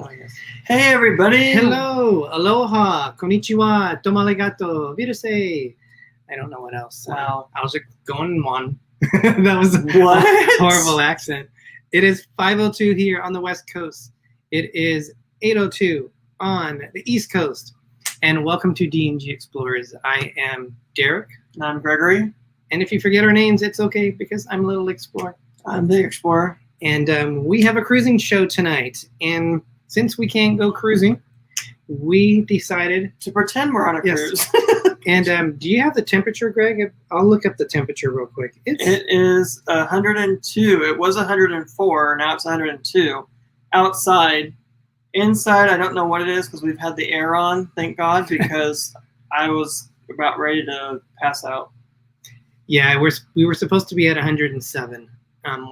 Oh, yes. Hey, everybody. Hello. Aloha. Konnichiwa. Tomalegato. Virusei. I don't know what else. Wow. I was just going on. That was What? a horrible accent. It is 5:02 here on the West Coast. It is 8:02 on the East Coast. And welcome to D&G Explorers. I am Derick. And I'm Greggory. And if you forget our names, it's okay because I'm a little explorer. I'm the Explorer. And we have a cruising show tonight. And since we can't go cruising, we decided to pretend we're on a cruise. And do you have the temperature, Greg? I'll look up the temperature real quick. It is 102. It was 104. Now it's 102. Outside. Inside, I don't know what it is because we've had the air on, thank God, because I was about ready to pass out. Yeah, we were supposed to be at 107.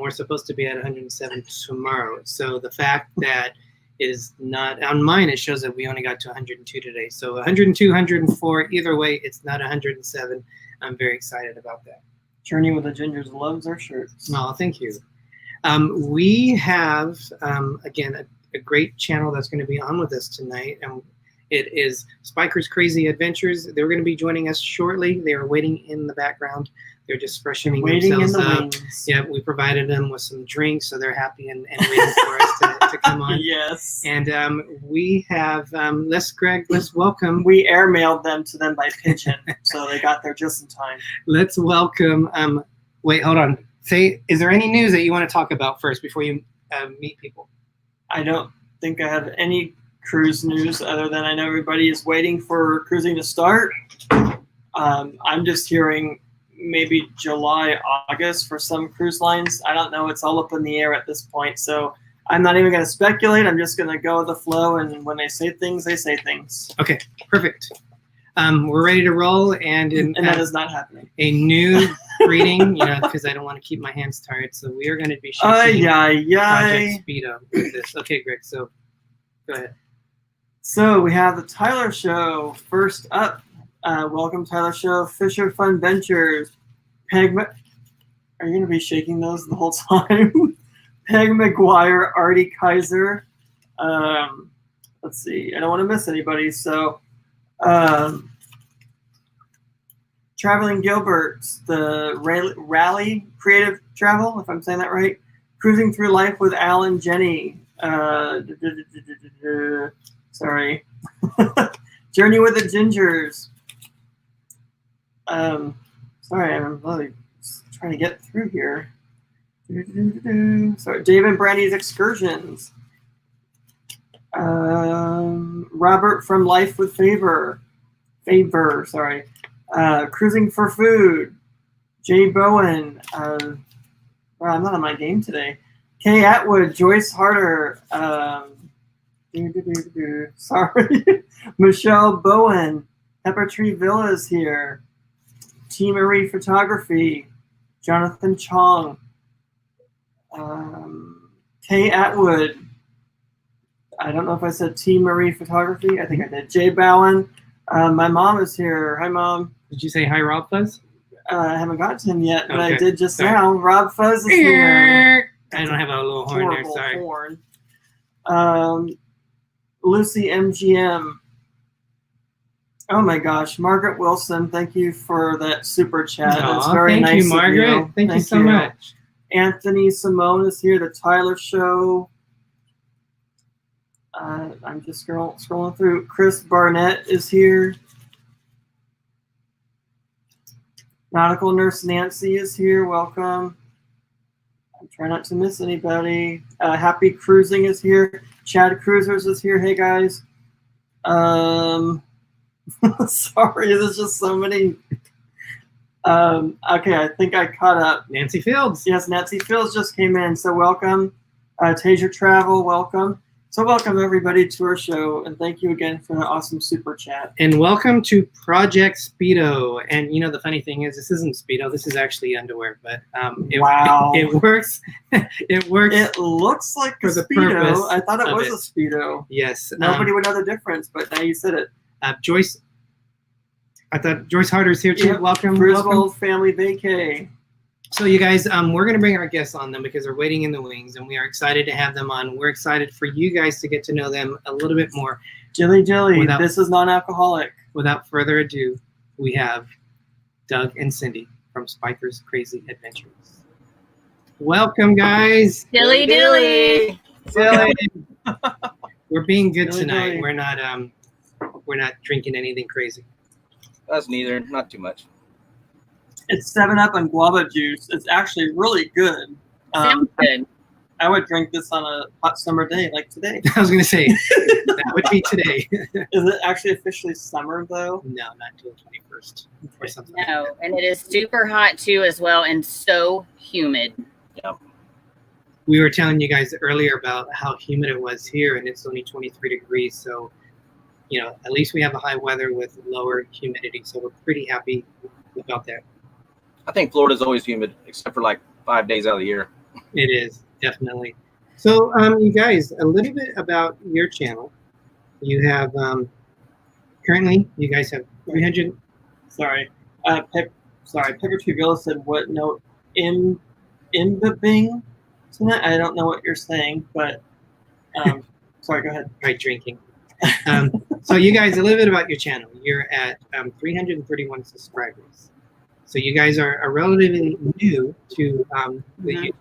We're supposed to be at 107 tomorrow. So the fact that it is not on mine, it shows that we only got to 102 today. So 102, 104, either way, it's not 107. I'm very excited about that. Journey with the Gingers loves our shirts. Oh, thank you. We have, again, a great channel that's going to be on with us tonight. And it is Spiker's Crazy Adventures. They're going to be joining us shortly. They are waiting in the background. They're just freshening themselves up. Yeah, we provided them with some drinks, so they're happy and waiting for us to come on. Yes. And we have, let's welcome. We airmailed them to them by pigeon, so they got there just in time. Let's welcome, wait, hold on. Is there any news that you want to talk about first before you meet people? I don't think I have any cruise news other than I know everybody is waiting for cruising to start. I'm just hearing maybe July, August for some cruise lines. I don't know. It's all up in the air at this point. So I'm not even going to speculate. I'm just going to go with the flow. And when they say things, they say things. Okay, perfect. We're ready to roll. And that is not happening. A new greeting, because I don't want to keep my hands tired. So we are going to be shooting Project Speedo with this. Okay, Greg. So go ahead. So we have the Tyler Show first up. Welcome, Tyler Show. Fisher Fun Ventures. Are you going to be shaking those the whole time? Peg McGuire, Artie Kaiser. Let's see. I don't want to miss anybody. So, Traveling Gilberts, the Rally Creative Travel, if I'm saying that right. Cruising Through Life with Al and Jenny. Sorry. Journey with the Gingers. Sorry, I'm really trying to get through here. Sorry, Dave and Brandy's Excursions. Robert from Life with Favor, sorry. Cruising for Food. Jay Bowen. Wow, I'm not on my game today. Kay Atwood, Joyce Harder. Sorry. Michelle Bowen. Pepper Tree Villas here. T. Marie Photography. Jonathan Chong. Kay Atwood. I don't know if I said T. Marie Photography. I think I did. Jay Bowen. My mom is here. Hi, Mom. Did you say hi, RobFuz? I haven't got to him yet, but I did just now. RobFuz is here. I don't have a little horn there. Sorry. Horn. Lucy MGM. Oh my gosh, Margaret Wilson, thank you for that super chat. That's very nice. Thank you, Margaret. Thank you so much. Anthony Simone is here. The Tyler Show. I'm just scrolling through. Chris Barnett is here. Nautical Nurse Nancy is here. Welcome. I'm trying not to miss anybody. Happy Cruising is here. ChadCruisers is here. Hey guys. Sorry, there's just so many. Okay, I think I caught up. Nancy Fields. Yes, Nancy Fields just came in. So welcome. Taser Travel, welcome. So welcome everybody to our show, and thank you again for the awesome super chat. And welcome to Project Speedo. And the funny thing is, this isn't Speedo. This is actually underwear, but it works. It works. It looks like a Speedo. I thought it was a Speedo. Yes. Nobody would know the difference, but now you said it. Joyce. I thought Joyce Harder's here too. Yep. Welcome. Griswold Family Vacay. So you guys, we're going to bring our guests on them because they're waiting in the wings, and we are excited to have them on. We're excited for you guys to get to know them a little bit more. Jelly, this is non-alcoholic. Without further ado, we have Doug and Cindy from Spiker's Crazy Adventures. Welcome, guys. Dilly dilly. We're being good Dilly tonight. dilly. We're not drinking anything crazy. Us neither, not too much. It's 7-Up and guava juice. It's actually really good. Sounds good. I would drink this on a hot summer day like today. I was going to say that would be today. Is it actually officially summer though? No, not until 21st or something. No, and it is super hot too as well, and so humid. We were telling you guys earlier about how humid it was here, and it's only 23 degrees. So, at least we have a high weather with lower humidity. So we're pretty happy about that. I think Florida's always humid, except for like 5 days out of the year. It is, definitely. So, you guys, a little bit about your channel. You have, currently, you guys have 300. Sorry. Pepper Tree Villa said, what note imbibing tonight? I don't know what you're saying, but sorry, go ahead. Right, drinking. So you guys, a little bit about your channel. You're at 331 subscribers. So you guys are relatively new to the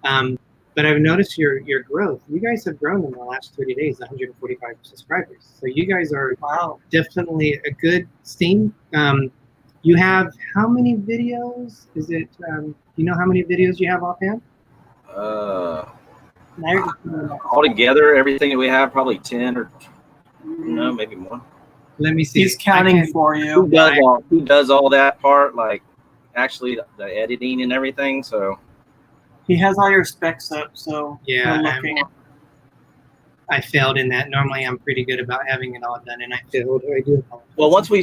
YouTube. But I've noticed your growth. You guys have grown in the last 30 days, 145 subscribers. So you guys are definitely a good steam. You have how many videos? Is it, you know how many videos you have offhand? Altogether, everything that we have, probably 10 or no, maybe more. Let me see. He's counting for you. Who does all that part, like actually the editing and everything? So he has all your specs up, so yeah, we're looking. I failed in that. Normally, I'm pretty good about having it all done, and I failed. I do. Well, once we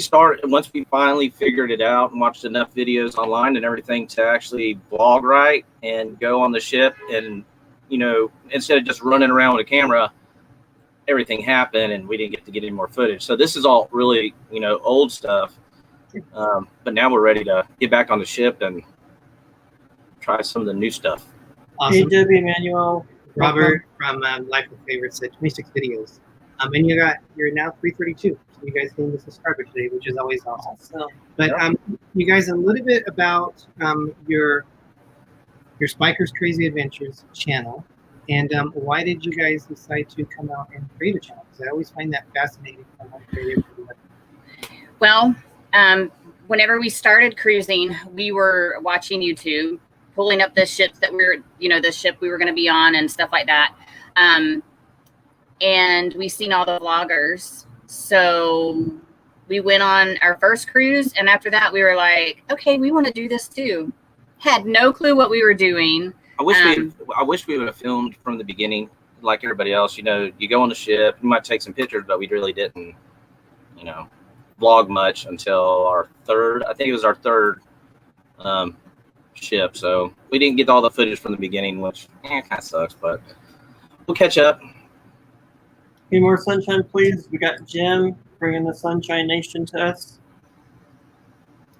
finally figured it out and watched enough videos online and everything to actually vlog right and go on the ship, and instead of just running around with a camera, everything happened and we didn't get any more footage. So this is all really old stuff, but now we're ready to get back on the ship and try some of the new stuff. Awesome. Hey, Debbie, Emmanuel. Robert from Life of Favorites said 26 videos. And you're now 332. So you guys gained a subscriber today, which is always awesome. But you guys, a little bit about your Spiker's Crazy Adventures channel, and why did you guys decide to come out and create a channel? Because I always find that fascinating. Well, whenever we started cruising, we were watching YouTube, pulling up the ships that the ship we were going to be on and stuff like that. And we seen all the vloggers. So we went on our first cruise. And after that, we were like, okay, we want to do this too. Had no clue what we were doing. I wish we would have filmed from the beginning, like everybody else. You go on the ship, you might take some pictures, but we really didn't, vlog much until our third. I think it was our third ship, so we didn't get all the footage from the beginning, which kind of sucks, but we'll catch up. Any more sunshine, please? We got Jim bringing the Sunshine Nation to us.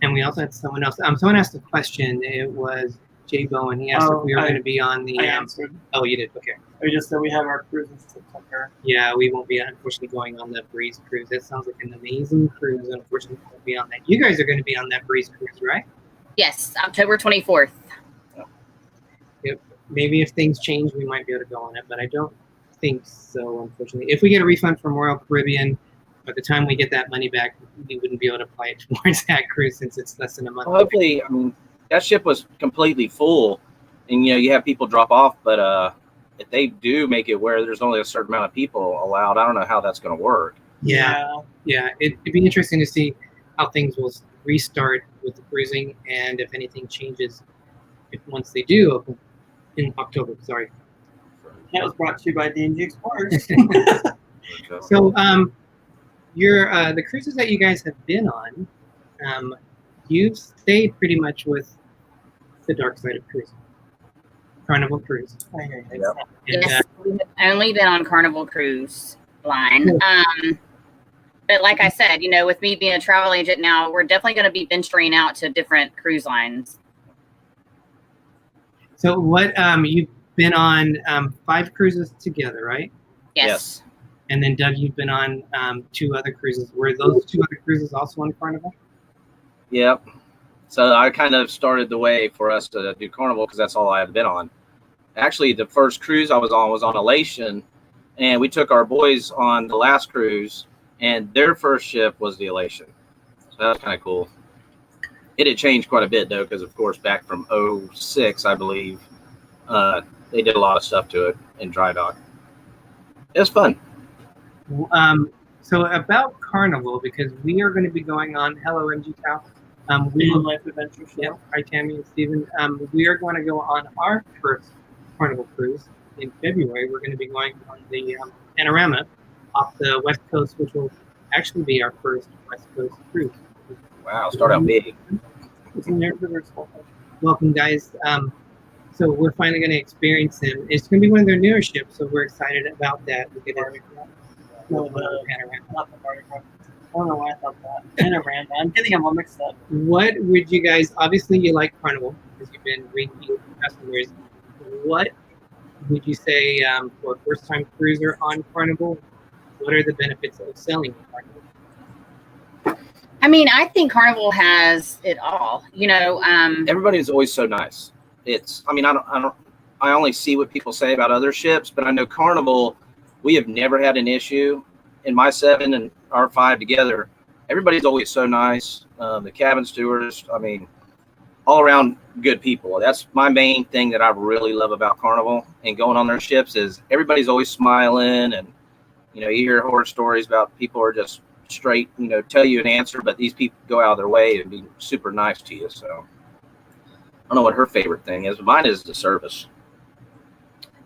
And we also had someone else. Someone asked a question. It was Jay Bowen. He asked if we were going to be on the. I answered. Oh, you did. Okay. We just said we have our cruise in September. Yeah, we won't be unfortunately going on the Breeze cruise. That sounds like an amazing cruise. Unfortunately, we won't be on that. You guys are going to be on that Breeze cruise, right? Yes, October 24th. Yep. Maybe if things change, we might be able to go on it, but I don't think so, unfortunately. If we get a refund from Royal Caribbean, by the time we get that money back, we wouldn't be able to apply it towards that cruise since it's less than a month. Well, hopefully, that ship was completely full, and you have people drop off, but if they do make it where there's only a certain amount of people allowed, I don't know how that's going to work. Yeah. It'd be interesting to see how things will restart with the cruising, and if anything changes once they do open in October. Sorry. That was brought to you by D&G Explorers. So, the cruises that you guys have been on, you've stayed pretty much with the dark side of cruising. Carnival Cruise. Yes, we've only been on Carnival Cruise line. But like I said, with me being a travel agent now, we're definitely going to be venturing out to different cruise lines. So what you've been on 5 cruises together, right? Yes. And then Doug, you've been on 2 other cruises. Were those 2 other cruises also on Carnival? Yep. So I kind of started the way for us to do Carnival because that's all I had been on. Actually, the first cruise I was on Elation, and we took our boys on the last cruise, and their first ship was the Elation. So that was kind of cool. It had changed quite a bit, though, because, of course, back from 06, I believe, they did a lot of stuff to it in dry dock. It was fun. So about Carnival, because we are going to be going on, hello MG Tao. DisLyfeOfOurs. Yep, hi Tammy and Steven. We are going to go on our first Carnival cruise in February. We're going to be going on the Panorama off the West Coast, which will actually be our first West Coast cruise. Wow, start out big. Welcome, guys. So we're finally going to experience them. It's going to be one of their newer ships, so we're excited about that. We get No, Panorama. not the Mardi Gras. I don't know why I thought that. Panorama. I'm getting them all mixed up. What would you guys, obviously you like Carnival because you've been repeat customers. What would you say for a first time cruiser on Carnival? What are the benefits of selling Carnival? I mean, I think Carnival has it all. You know, Everybody's always so nice. I only see what people say about other ships, but I know Carnival, we have never had an issue. In my 7 and our 5 together, everybody's always so nice. The cabin stewards, I mean, all around good people. That's my main thing that I really love about Carnival and going on their ships is everybody's always smiling, and you know, you hear horror stories about people are just straight, you know, tell you an answer, but these people go out of their way and be super nice to you. So I don't know what her favorite thing is, but mine is the service.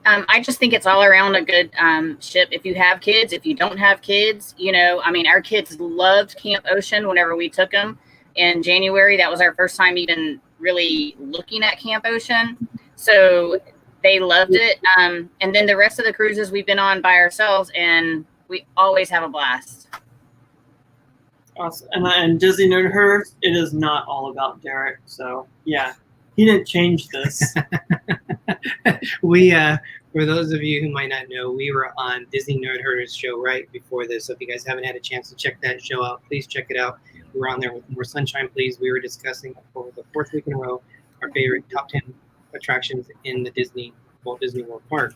I just think it's all around a good ship. If you have kids, if you don't have kids, you know, I mean, our kids loved Camp Ocean whenever we took them in January. That was our first time even really looking at Camp Ocean. So they loved it. And then the rest of the cruises we've been on by ourselves, and we always have a blast. Awesome. And Disney Nerd Her, it is not all about Derick. So yeah, he didn't change this. We, for those of you who might not know, we were on Disney Nerd Herder's show right before this. So if you guys haven't had a chance to check that show out, please check it out. We were on there with More Sunshine Please. We were discussing for the 4th week in a row our favorite top 10 attractions in the Walt Disney World Park.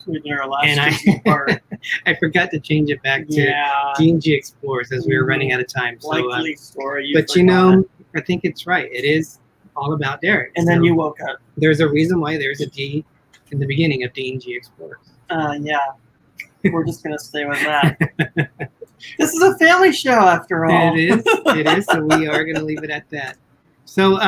We did our last And Disney part. I forgot to change it back to D&G Explorers as we were running out of time. So, Likely story. but you know, I think it's right. It is all about Derick. And then you woke up. There's a reason why there's a D in the beginning of D&G Explorers. Yeah. We're just going to stay with that. This is a family show after all. It is. It is. So we are going to leave it at that. So,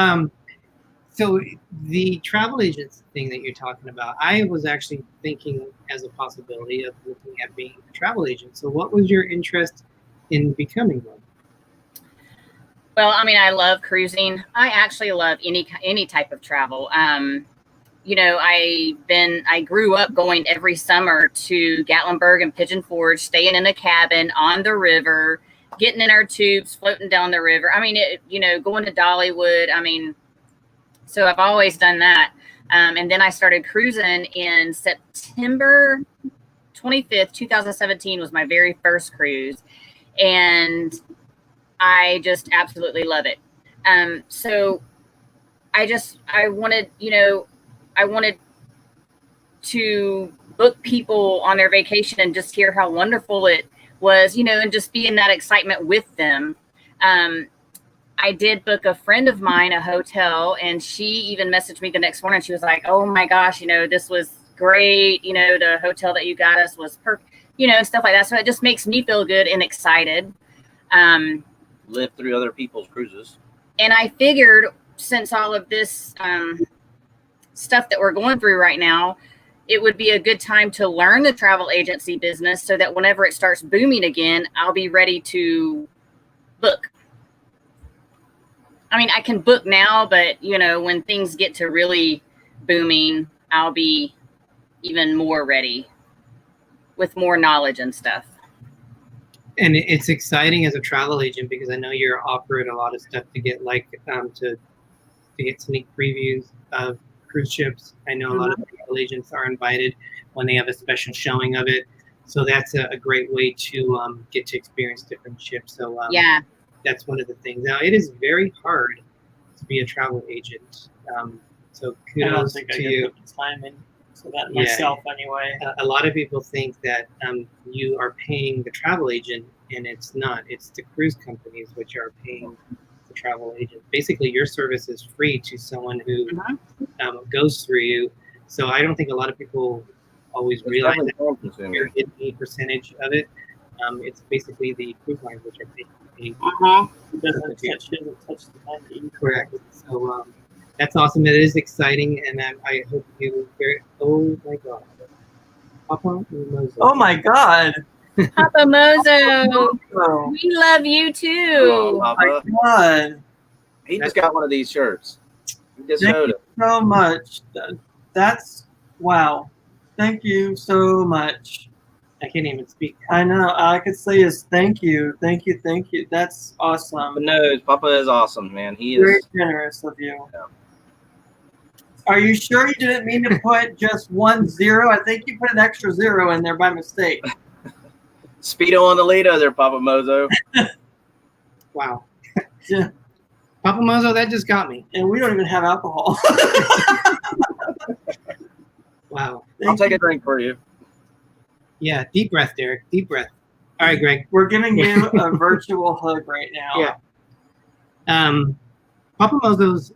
so the travel agents thing that you're talking about, I was actually thinking as a possibility of looking at being a travel agent. So what was your interest in becoming one? Well, I mean, I love cruising. I actually love any type of travel. You know, I grew up going every summer to Gatlinburg and Pigeon Forge, staying in a cabin on the river, getting in our tubes, floating down the river. I mean, you know, going to Dollywood. I mean, so I've always done that. And then I started cruising in September 25th, 2017 was my very first cruise. And I just absolutely love it. So I wanted to book people on their vacation and just hear how wonderful it was, you know, and just be in that excitement with them. I did book a friend of mine a hotel, and she even messaged me the next morning. She was like, "Oh my gosh, you know, this was great. You know, the hotel that you got us was perfect, you know, stuff like that." So it just makes me feel good and excited. Live through other people's cruises. And I figured since all of this stuff that we're going through right now, it would be a good time to learn the travel agency business so that whenever it starts booming again, I'll be ready to book. I mean, I can book now, but, you know, when things get to really booming, I'll be even more ready with more knowledge and stuff. And it's exciting as a travel agent because I know you're offering a lot of stuff to get, like, to get sneak previews of cruise ships. I know a lot of the travel agents are invited when they have a special showing of it. So that's a great way to get to experience different ships. So that's one of the things. Now, it is very hard to be a travel agent. So kudos to you. Put the time into that myself anyway. A lot of people think that you are paying the travel agent, and it's not. It's the cruise companies which are paying the travel agent. Basically, your service is free to someone who goes through you. So I don't think a lot of people always realize that you're getting a percentage of it. It's basically the cruise lines which are paying. It doesn't touch the money. Correct. So that's awesome. It is exciting, and I hope you hear. Oh my God, Papa Mozo. Oh my God, Papa Mozo, we love you too. Oh my God, he just got one of these shirts. He just showed it. So much. That's wow. Thank you so much. I can't even speak. I know. All I could say is thank you, thank you, thank you. That's awesome. But no, Papa is awesome, man. He is very generous of you. Yeah. Are you sure you didn't mean to put just 1 0? I think you put an extra 0 in there by mistake. Speedo on the Lido there, Papa Mozo. Wow. Yeah. Papa Mozo, that just got me. And we don't even have alcohol. Wow. I'll take a drink for you. Yeah, deep breath, Derick. Deep breath. All right, Greg. We're giving you a virtual hug right now. Yeah. Papa Mozo's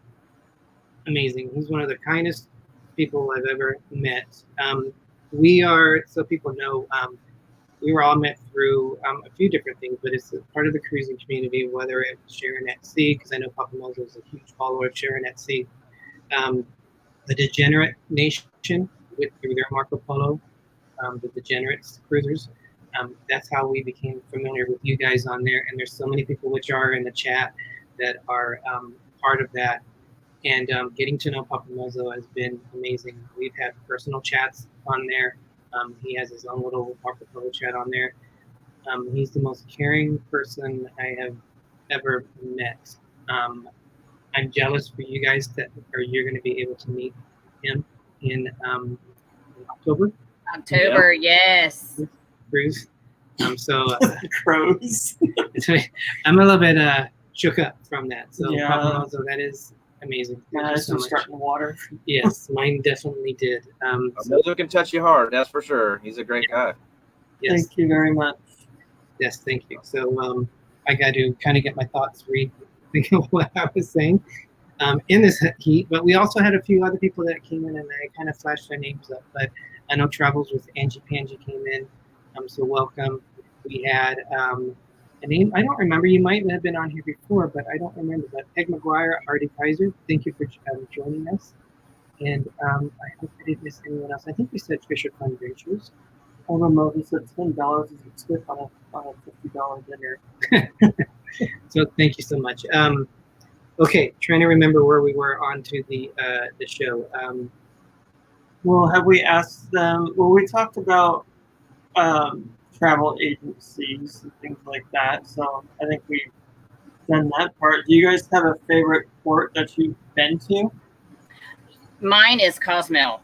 amazing. He's one of the kindest people I've ever met. We are, so people know, we were all met through a few different things, but it's part of the cruising community, whether it was Sharon at Sea, because I know Papa Mozo is a huge follower of Sharon at Sea. The Degenerate Nation, through their Marco Polo, the Degenerates Cruisers. That's how we became familiar with you guys on there. And there's so many people which are in the chat that are part of that. And getting to know Papa Mozo has been amazing. We've had personal chats on there. He has his own little Marco Polo chat on there. He's the most caring person I have ever met. I'm jealous for you guys that you're going to be able to meet him in October. October, yes. Cruise. So Crows. I'm a little bit shook up from that. So Yeah. Papa Mozo, that is amazing. My eyes so were starting to water. Yes, mine definitely did. Mozo can touch you hard, that's for sure. He's a great guy. Yes, Thank you very much. yes, thank you. So I got to kind of get my thoughts thinking of what I was saying in this heat. But we also had a few other people that came in, and I kind of flashed their names up. But I know Travels with Angie Pangie came in. So welcome. We had a name I don't remember. You might have been on here before, but I don't remember. But Peg McGuire, Artie Kaiser, thank you for joining us. And I hope I didn't miss anyone else. I think we said Fisher Fund Ventures. Although Moses said $10 is a tip on a $50 dinner. So thank you so much. Okay, trying to remember where we were on to the show. Well, have we asked them? Well, we talked about travel agencies and things like that. So I think we've done that part. Do you guys have a favorite port that you've been to? Mine is Cozumel.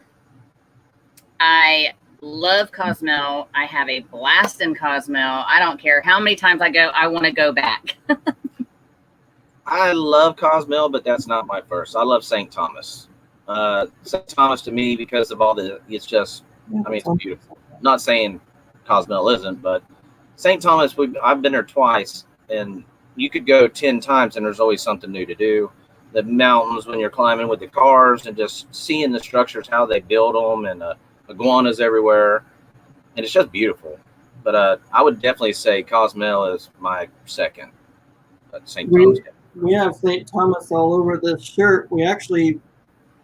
I love Cozumel. I have a blast in Cozumel. I don't care how many times I go, I want to go back. I love Cozumel, but that's not my first. I love St. Thomas. St. Thomas to me, because of all it's just, I mean, it's beautiful. Not saying Cozumel isn't, but St. Thomas, I've been there twice, and you could go 10 times, and there's always something new to do. The mountains when you're climbing with the cars, and just seeing the structures, how they build them, and iguanas everywhere, and it's just beautiful. But I would definitely say Cozumel is my second. St. Thomas. We have St. Thomas all over this shirt. We actually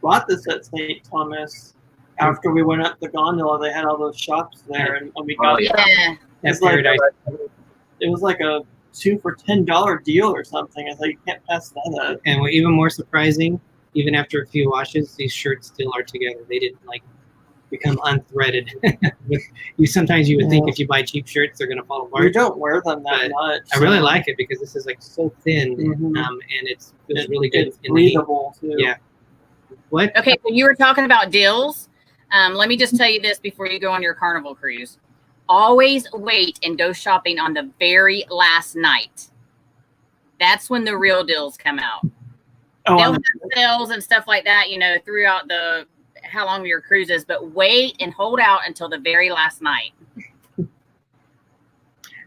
bought this at St. Thomas after we went up the gondola. They had all those shops there, and when we got Yeah. That's like, paradise. it was like a 2 for $10 deal or something. I thought you can't pass that up. And what even more surprising, even after a few washes, these shirts still are together. They didn't become unthreaded. Sometimes you would think if you buy cheap shirts, they're going to fall apart. We don't wear them that much. I really like it because this is so thin, Mhm. and it's really good. It's breathable too. Yeah. What? Okay, so you were talking about deals. Let me just tell you this before you go on your Carnival cruise. Always wait and go shopping on the very last night. That's when the real deals come out. Oh, They'll have sales and stuff like that, throughout how long your cruise is, but wait and hold out until the very last night.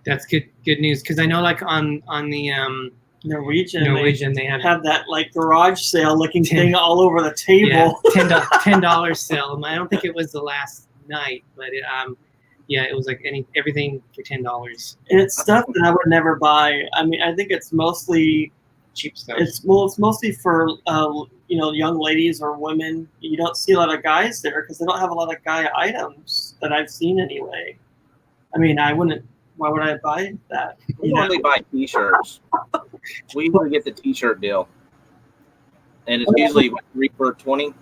That's good news, because I know like on the Norwegian, they have that like garage sale looking thing all over the table. Yeah, $10 sale. I don't think it was the last night, but it was like everything for $10. And it's stuff that I would never buy. I mean, I think it's mostly Cheap stuff. It's mostly for young ladies or women. You don't see a lot of guys there because they don't have a lot of guy items that I've seen anyway. I mean, I wouldn't. Why would I buy that? We only buy T-shirts. We usually get the T-shirt deal, and it's usually 3 for $20.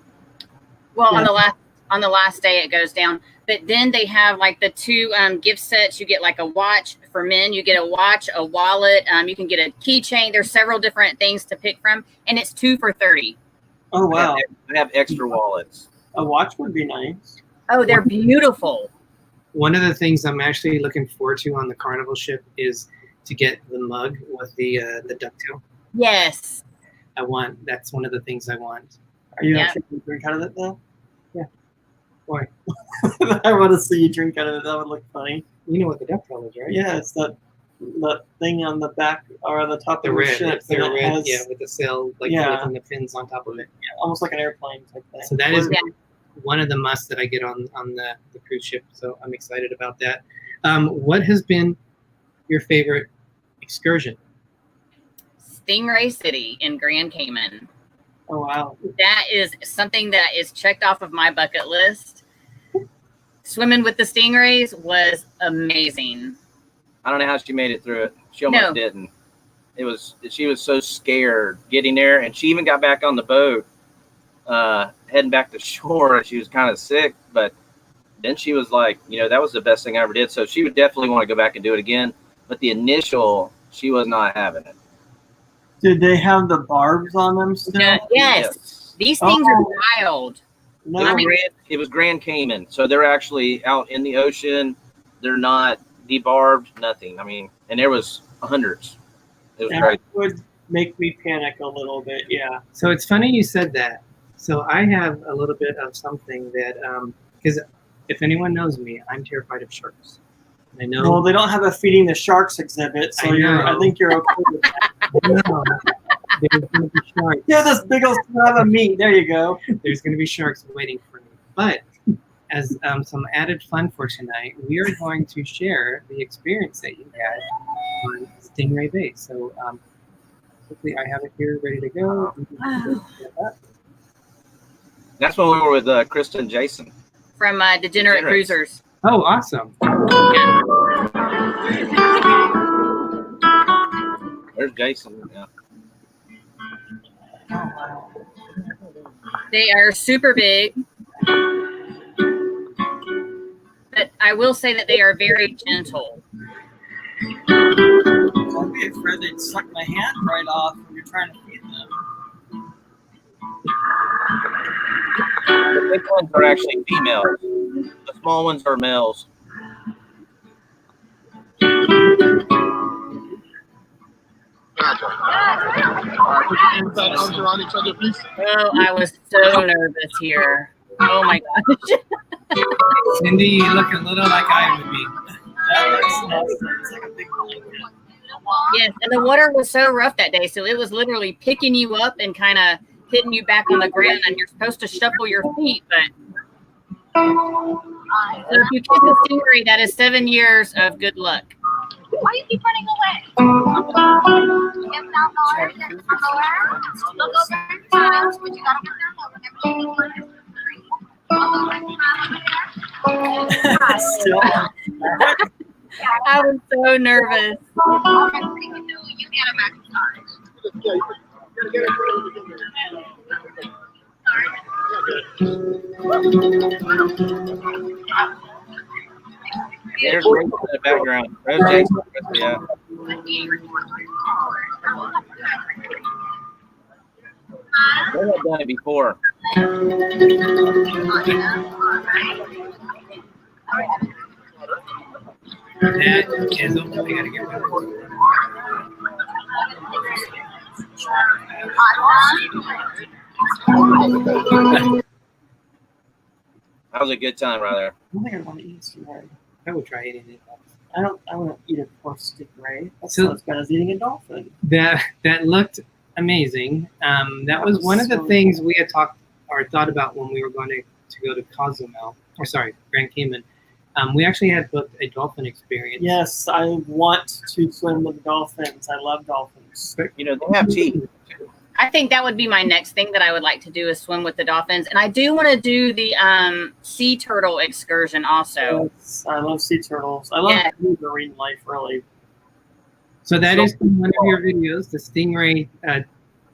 Well, on the last day it goes down, but then they have like the 2 gift sets. You get like a watch for men. You get a watch, a wallet. You can get a keychain. There's several different things to pick from, and it's 2 for $30. Oh wow! I have extra wallets. A watch would be nice. Oh, they're beautiful. One of the things I'm actually looking forward to on the Carnival ship is to get the mug with the ducktail. Yes. That's one of the things I want. Are you actually going to drink out of it though? Yeah. Why? I want to see you drink out of it. That would look funny. You know what the ducktail is, right? Yeah, it's that thing on the back or on the top The of red, the ship. the red, with the sail, and the fins on top of it. Yeah, almost like an airplane type thing. So that is one of the musts that I get on the cruise ship. So I'm excited about that. What has been your favorite excursion? Stingray City in Grand Cayman. Oh wow! That is something that is checked off of my bucket list. Swimming with the stingrays was amazing. I don't know how she made it through it. She almost didn't. She was so scared getting there, and she even got back on the boat, heading back to shore. She was kind of sick, but then she was like, that was the best thing I ever did. So she would definitely want to go back and do it again. But the initial, she was not having it. Did they have the barbs on them still? Yes. These things are wild. No. It was Grand Cayman, so they're actually out in the ocean. They're not debarbed, nothing. I mean, and there was hundreds. It was great. It would make me panic a little bit, yeah. So it's funny you said that. So I have a little bit of something that, because if anyone knows me, I'm terrified of sharks. I know. Well, they don't have a feeding the sharks exhibit, so I think you're okay with that. No, there's going to be sharks. Yeah, this big old slab of meat. There you go. There's going to be sharks waiting for me. But as some added fun for tonight, we are going to share the experience that you had on Stingray Bay. So hopefully I have it here ready to go. That's when we were with Krista and Jason. From Degenerate Cruisers. Oh, awesome. There's Jason. Yeah. They are super big. But I will say that they are very gentle. I'd be afraid they'd suck my hand right off when you're trying to feed them. The big ones are actually females. The small ones are males. Oh, I was so nervous here. Oh my gosh. Cindy, you look a little like I would be. That looks nice. It's like a big blanket. Yes, and the water was so rough that day, so it was literally picking you up and kind of hitting you back on the ground, and you're supposed to shuffle your feet, but so if you kiss a stingray, that is 7 years of good luck. Why do you keep running away? Get down lower. Look over and fast, but you gotta get down low whenever you Still. I was so nervous. You get a massage. There's Jason in the background. There's Jason. Yeah. They had done it before. That is open. I gotta get rid of it. That was a good time right there. I don't think I want to eat a stingray. I would try eating it. I want to eat a poor stingray. That's So- not as bad as eating a dolphin. That looked amazing. That was one of the things we had talked or thought about when we were going to go to Cozumel, or sorry, Grand Cayman. We actually had booked a dolphin experience. Yes, I want to swim with dolphins. I love dolphins. You know, they have teeth. I think that would be my next thing that I would like to do is swim with the dolphins. And I do want to do the sea turtle excursion also. Yes, I love sea turtles. I love Yeah. marine life, really. So that is one of your videos, the Stingray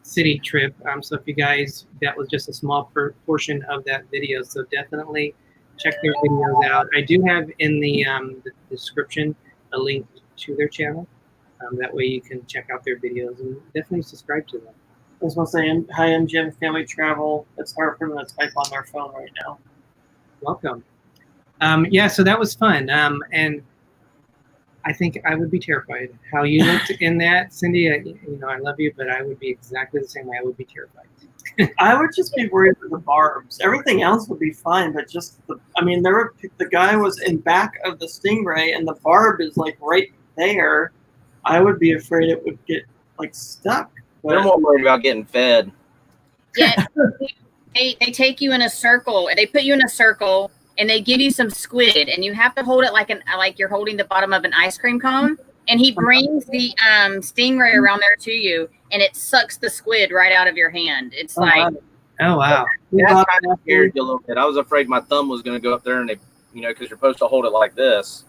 city trip. So if you guys, that was just a small portion of that video. So definitely check their videos out. I do have in the description a link to their channel. That way you can check out their videos and definitely subscribe to them. I was going to say, hi, I'm Jim, Family Travel. It's hard for them to type on their phone right now. Welcome. Yeah, so that was fun. And I think I would be terrified. How you looked in that, Cindy, I love you, but I would be exactly the same way. I would be terrified. I would just be worried for the barbs. Everything else would be fine, but just the guy was in back of the stingray and the barb is like right there. I would be afraid it would get like stuck. They're more worried about getting fed. Yeah, they take you in a circle. They put you in a circle and they give you some squid, and you have to hold it like you're holding the bottom of an ice cream cone. And he brings the stingray around there to you, and it sucks the squid right out of your hand. It's like, Oh, wow. That kind of scared you a little bit. I was afraid my thumb was going to go up there and because you're supposed to hold it like this.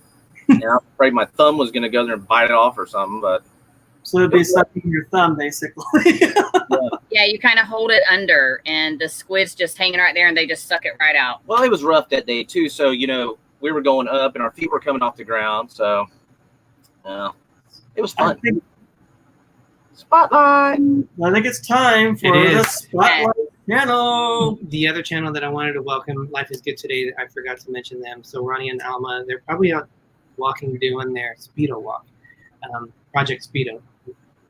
And I was afraid my thumb was going to go there and bite it off or something, but. So it'd be sucking your thumb, basically. yeah, you kind of hold it under, and the squid's just hanging right there, and they just suck it right out. Well, it was rough that day, too. So, we were going up, and our feet were coming off the ground. So, it was fun. Spotlight. I think it's time for the Spotlight channel. The other channel that I wanted to welcome, Life is Good Today, I forgot to mention them. So Ronnie and Alma, they're probably out walking, doing their Speedo walk. Project Speedo.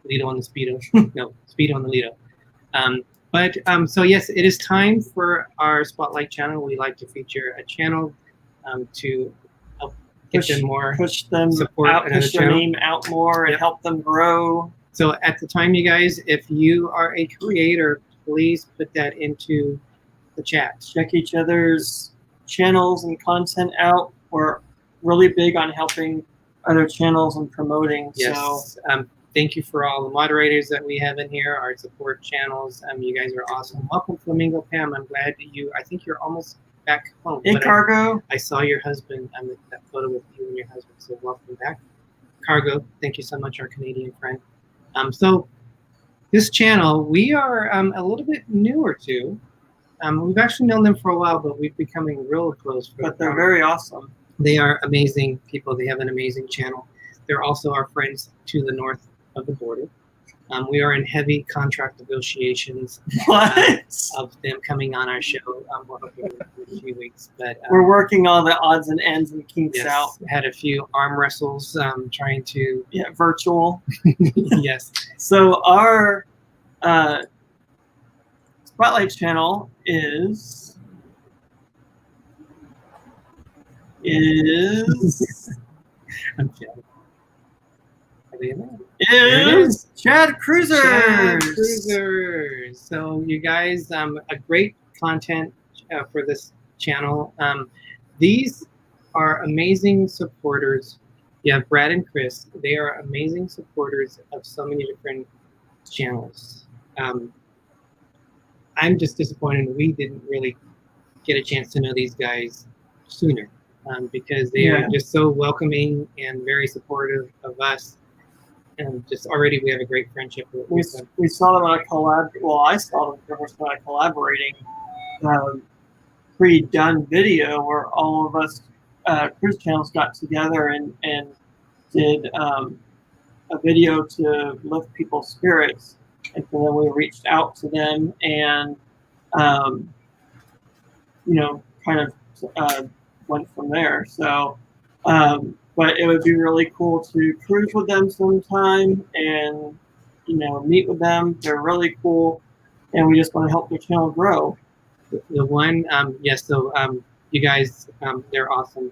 Lido on the Speedo. No, Speedo on the Lido. So yes, it is time for our Spotlight channel. We like to feature a channel to help get them more push them support out, another push their channel. name out more, and help them grow. So at the time, you guys, if you are a creator, please put that into the chat. Check each other's channels and content out. We're really big on helping other channels and promoting. Yes. So thank you for all the moderators that we have in here, our support channels. You guys are awesome. Welcome, Flamingo Pam. I'm glad that I think you're almost back home. hey, Cargo. I saw your husband, that photo with you and your husband, so welcome back. Cargo, thank you so much, our Canadian friend. So this channel, we are a little bit newer to. We've actually known them for a while, but we're becoming real close. But they're very awesome. They are amazing people. They have an amazing channel. They're also our friends to the north of the border. We are in heavy contract negotiations of them coming on our show. We're hoping in a few weeks, but we're working all the odds and ends and kinks yes, out. Had a few arm wrestles, trying to virtual. Yes. So our Spotlight channel is I'm kidding. Are they in there? Is ChadCruisers. ChadCruisers. So you guys, a great content for this channel. These are amazing supporters. You have Brad and Chris. They are amazing supporters of so many different channels. I'm just disappointed we didn't really get a chance to know these guys sooner, because they are just so welcoming and very supportive of us. And just already we have a great friendship with them. We saw them on a collab. Well, I saw them for the first time on a collaborating pre-done video where all of us cruise channels got together and did a video to lift people's spirits. And so then we reached out to them and kind of went from there. So, but it would be really cool to cruise with them sometime and, meet with them. They're really cool, and we just want to help their channel grow. The one, yes, so you guys, they're awesome.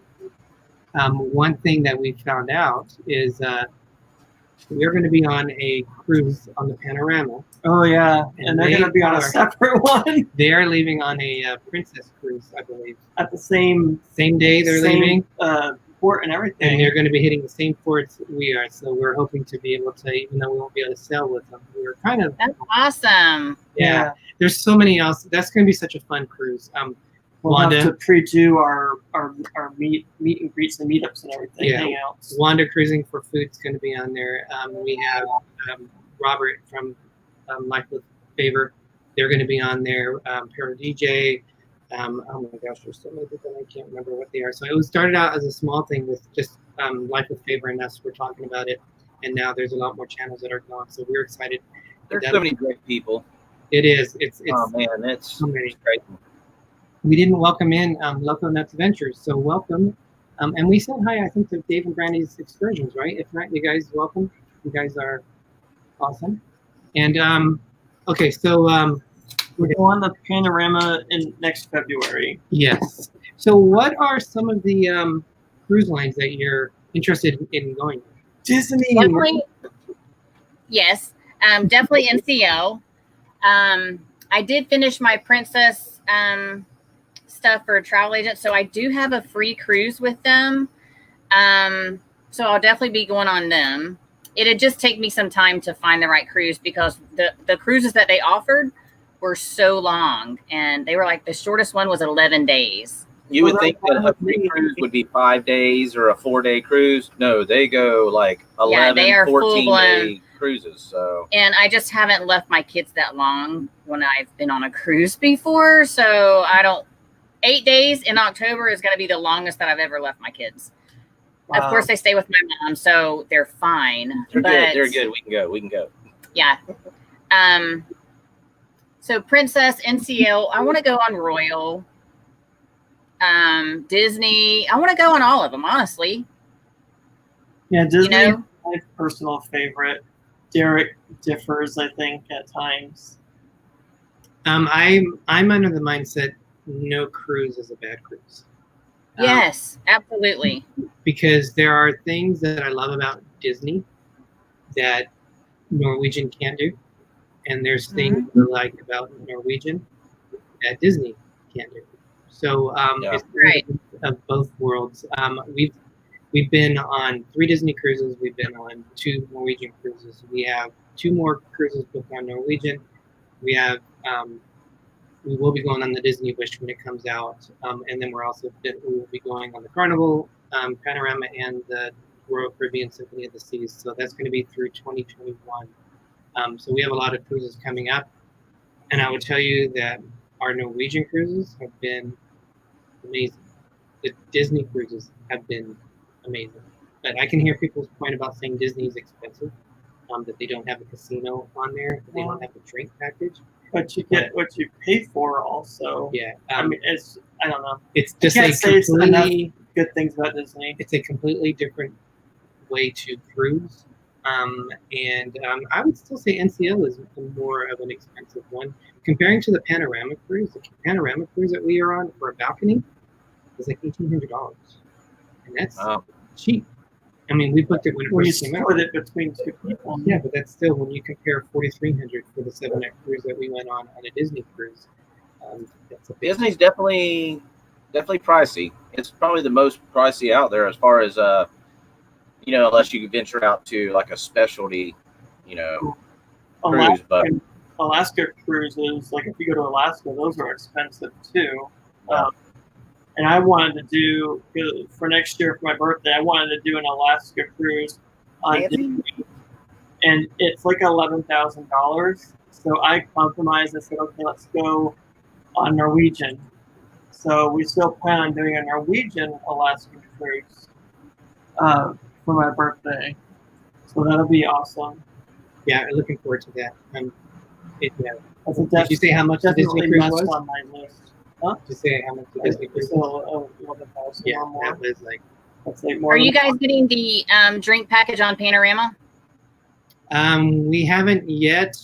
One thing that we found out is we're going to be on a cruise on the Panorama. Oh, yeah, and they're going to be on a separate one. They are leaving on a Princess cruise, I believe. At the same day they're leaving. Port and everything. And they're going to be hitting the same ports we are. So we're hoping to be able to, even though we won't be able to sail with them, we're kind of... That's awesome. Yeah. There's so many else. That's going to be such a fun cruise. We'll have to pre-do our meet and greets and meetups and everything. Yeah. Hangouts. Wanda Cruising for Food's going to be on there. We have Robert from Life with Favor. They're going to be on there. Para DJ. Oh my gosh, there's so many people I can't remember what they are. So it started out as a small thing with just Life with Favor and us. We're talking about it, and now there's a lot more channels that are gone. So we're excited. There's so many great people. It is. It's oh man, it's so many. Great. We didn't welcome in Loco Nuts Adventures, so welcome. And we said hi, I think, to Dave and Brandy's Excursions, right? If not, you guys welcome. You guys are awesome. And okay, so we're going on the Panorama in next February. Yes. So what are some of the cruise lines that you're interested in going to? Dizney. Definitely, yes. Definitely NCL. I did finish my Princess stuff for a travel agent, so I do have a free cruise with them. So I'll definitely be going on them. It'd just take me some time to find the right cruise because the cruises that they offered were so long, and they were like the shortest one was 11 days. You would think that a free cruise would be 5 days or a 4-day cruise. No, they go like 11, they are 14-day cruises. So, and I just haven't left my kids that long when I've been on a cruise before. So 8 days in October is going to be the longest that I've ever left my kids. Wow. Of course, they stay with my mom, so they're fine. They're good. They're good. We can go. Yeah. So Princess, NCL. I want to go on Royal. Dizney. I want to go on all of them, honestly. Yeah, Dizney is my personal favorite. Derick differs, I think, at times. I'm under the mindset no cruise is a bad cruise. Yes, absolutely. Because there are things that I love about Dizney that Norwegian can't do, and there's things I like about Norwegian that Dizney can't do. So it's right of both worlds. We've been on 3 Dizney cruises. We've been on 2 Norwegian cruises. We have 2 more cruises booked on Norwegian. We have we will be going on the Dizney Wish when it comes out, and then we will be going on the Carnival, Panorama, and the Royal Caribbean Symphony of the Seas. So that's going to be through 2021. So we have a lot of cruises coming up, and I would tell you that our Norwegian cruises have been amazing. The Dizney cruises have been amazing. But I can hear people's point about saying Disney is expensive, that they don't have a casino on there, that they don't have a drink package. But you get what you pay for also. Yeah. I mean, I don't know. It's just I can't say enough good things about Dizney. It's a completely different way to cruise. And I would still say NCL is more of an expensive one. Comparing to the Panorama cruise, the Panorama cruise that we are on for a balcony is like $1,800. And that's cheap. I mean, we booked it when it first came out. Split it between 2 people. Yeah, but that's still, when you compare $4,300 for the 7-night cruise that we went on a Dizney cruise. Disney's definitely pricey. It's probably the most pricey out there as far as unless you venture out to like a specialty, cruise. But Alaska cruises, like if you go to Alaska, those are expensive too. And I wanted to do, for next year for my birthday, I wanted to do an Alaska cruise on Disney. And it's like $11,000. So I compromised. I said, okay, let's go on Norwegian. So we still plan on doing a Norwegian Alaskan cruise for my birthday. So that'll be awesome. Yeah, I'm looking forward to that. Did you say how much the Disney cruise was? On my list. Huh? To say how much the Disney cruise is? 11,000 Yeah, or more. that was like. That's like more Are than you guys getting the drink package on Panorama? We haven't yet.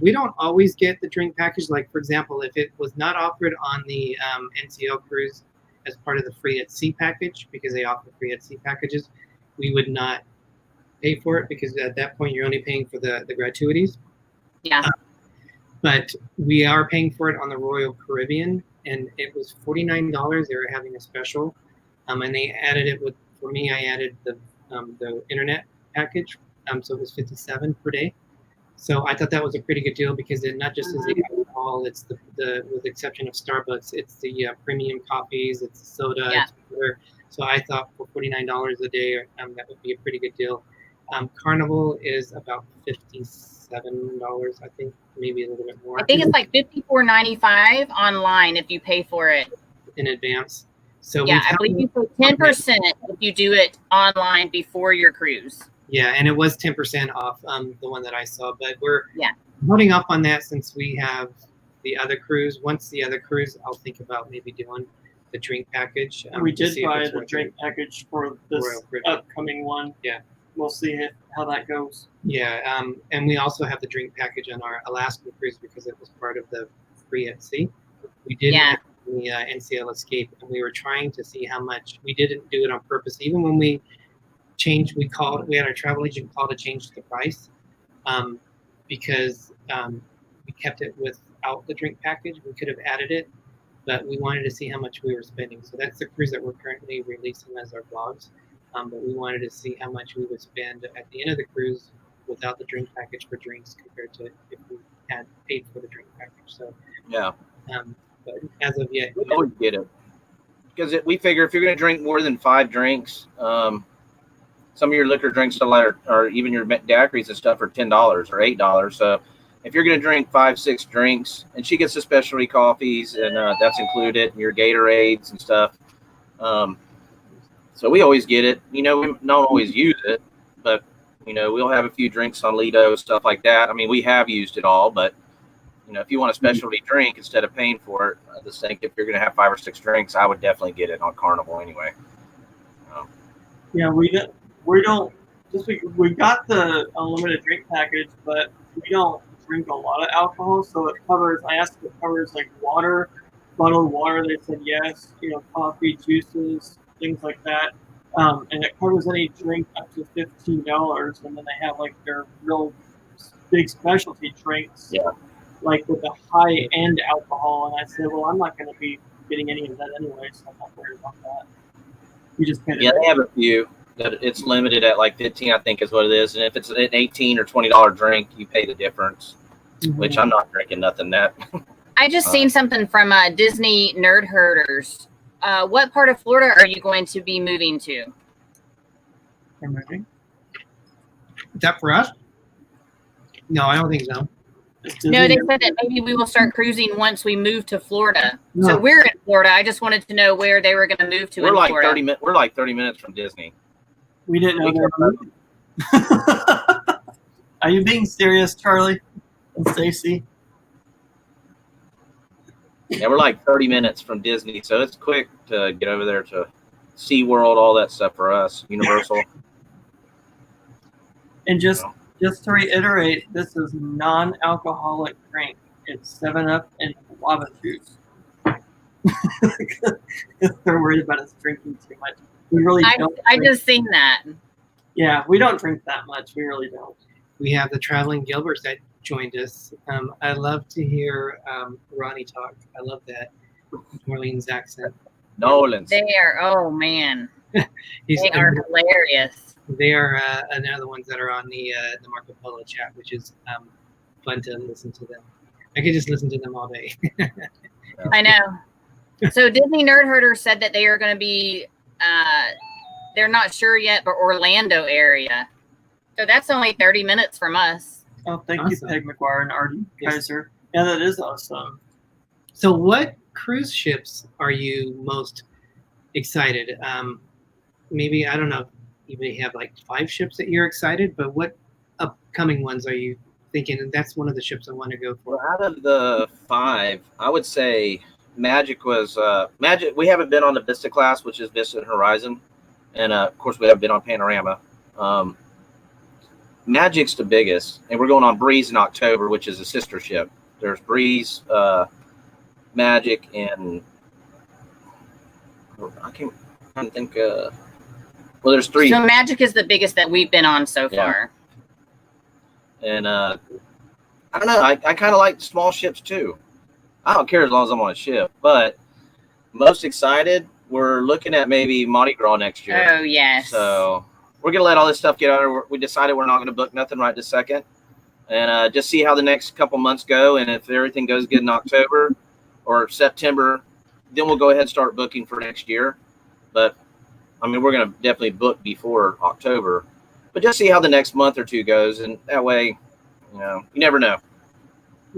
We don't always get the drink package. Like, for example, if it was not offered on the NCL cruise as part of the free at sea package, because they offer free at sea packages, we would not pay for it, because at that point you're only paying for the gratuities. Yeah. But we are paying for it on the Royal Caribbean, and it was $49. They were having a special, and they added it with. For me, I added the internet package, so it was $57 per day. So I thought that was a pretty good deal, because it not just is the alcohol, it's the with the exception of Starbucks, it's the premium coffees, it's the soda, Yeah. it's water. So I thought for $49 a day, that would be a pretty good deal. Carnival is about $57, I think, maybe a little bit more. I think it's like $54.95 online if you pay for it. In advance. So Yeah, I believe you pay 10% if you do it online before your cruise. Yeah, and it was 10% off the one that I saw, but we're Yeah. holding off on that since we have the other cruise. Once the other cruise, I'll think about maybe doing the drink package. we to did see if buy it's the worth drink it. package for this Royal Caribbean. upcoming one. Yeah. We'll see how that goes. Yeah, and we also have the drink package on our Alaskan cruise, because it was part of the free at sea. We did Yeah. have the NCL Escape, and we were trying to see how much. We didn't do it on purpose. Even when we changed, we had our travel agent call to change the price, because we kept it without the drink package. We could have added it, but we wanted to see how much we were spending. So that's the cruise that we're currently releasing as our vlogs. But we wanted to see how much we would spend at the end of the cruise without the drink package for drinks, compared to if we had paid for the drink package. So Yeah. but as of yet, We always get it. Because we figure if you're going to drink more than 5 drinks, some of your liquor drinks or even your daiquiris and stuff are $10 or $8. So if you're going to drink 5-6 drinks, and she gets the specialty coffees, and that's included, and your Gatorades and stuff. So we always get it. We don't always use it, but we'll have a few drinks on Lido, stuff like that. I mean, we have used it all, but if you want a specialty drink instead of paying for it, I just think if you're going to have 5 or 6 drinks, I would definitely get it on Carnival anyway. Yeah, we don't. We got the unlimited drink package, but we don't drink a lot of alcohol, so it covers. I asked if it covers like water, bottled water. They said yes. Coffee, juices, things like that, and it covers any drink up to $15. And then they have like their real big specialty drinks, Yeah. like with the high end alcohol. And I said, well, I'm not going to be getting any of that anyway, so I'm not worried about that. We just paid. Yeah, they have a few that it's limited at like 15, I think is what it is. And if it's an $18 or $20 drink, you pay the difference, which I'm not drinking nothing that. I just seen something from Disney Nerd Herders. What part of Florida are you going to be moving to? Is that for us? No, I don't think so. No, they said that maybe we will start cruising once we move to Florida. No. So we're in Florida. I just wanted to know where they were going to move to We're in like Florida. 30 minutes. We're like 30 minutes from Disney. We didn't know they were moving. Are you being serious, Charlie and Stacy? Yeah, we're like 30 minutes from Disney, so it's quick to get over there to SeaWorld, all that stuff for us, Universal. And just to reiterate, this is non-alcoholic drink. It's 7-Up and guava juice. They're worried about us drinking too much. We really don't. I just seen that. Yeah, we don't drink that much. We really don't. We have the traveling Gilberts that joined us. I love to hear Ronnie talk. I love that New Orleans accent. Nolans. They are, oh man, They are hilarious. They are another ones that are on the Marco Polo chat, which is fun to listen to them. I could just listen to them all day. I know. So Disney Nerd Herder said that they are going to be, they're not sure yet, but Orlando area. So that's only 30 minutes from us. Oh, thank you, Awesome. Peg McGuire and Artie Yes. Kaiser. Yeah, that is awesome. So what cruise ships are you most excited? Maybe, I don't know, you may have like 5 ships that you're excited, but what upcoming ones are you thinking? And that's one of the ships I want to go for. Well, out of the 5, I would say Magic was Magic. We haven't been on the Vista class, which is Vista and Horizon, and of course we haven't been on Panorama. Magic's the biggest, and we're going on Breeze in October, which is a sister ship. There's Breeze, Magic, and I can't think. Well, there's 3. So Magic is the biggest that we've been on so far. And I don't know. I kind of like small ships too. I don't care as long as I'm on a ship. But most excited, we're looking at maybe Mardi Gras next year. Oh, yes. So we're going to let all this stuff get out. We decided we're not going to book nothing right this second. And just see how the next couple months go. And if everything goes good in October or September, then we'll go ahead and start booking for next year. But, I mean, we're going to definitely book before October. But just see how the next month or two goes. And that way, you know, you never know.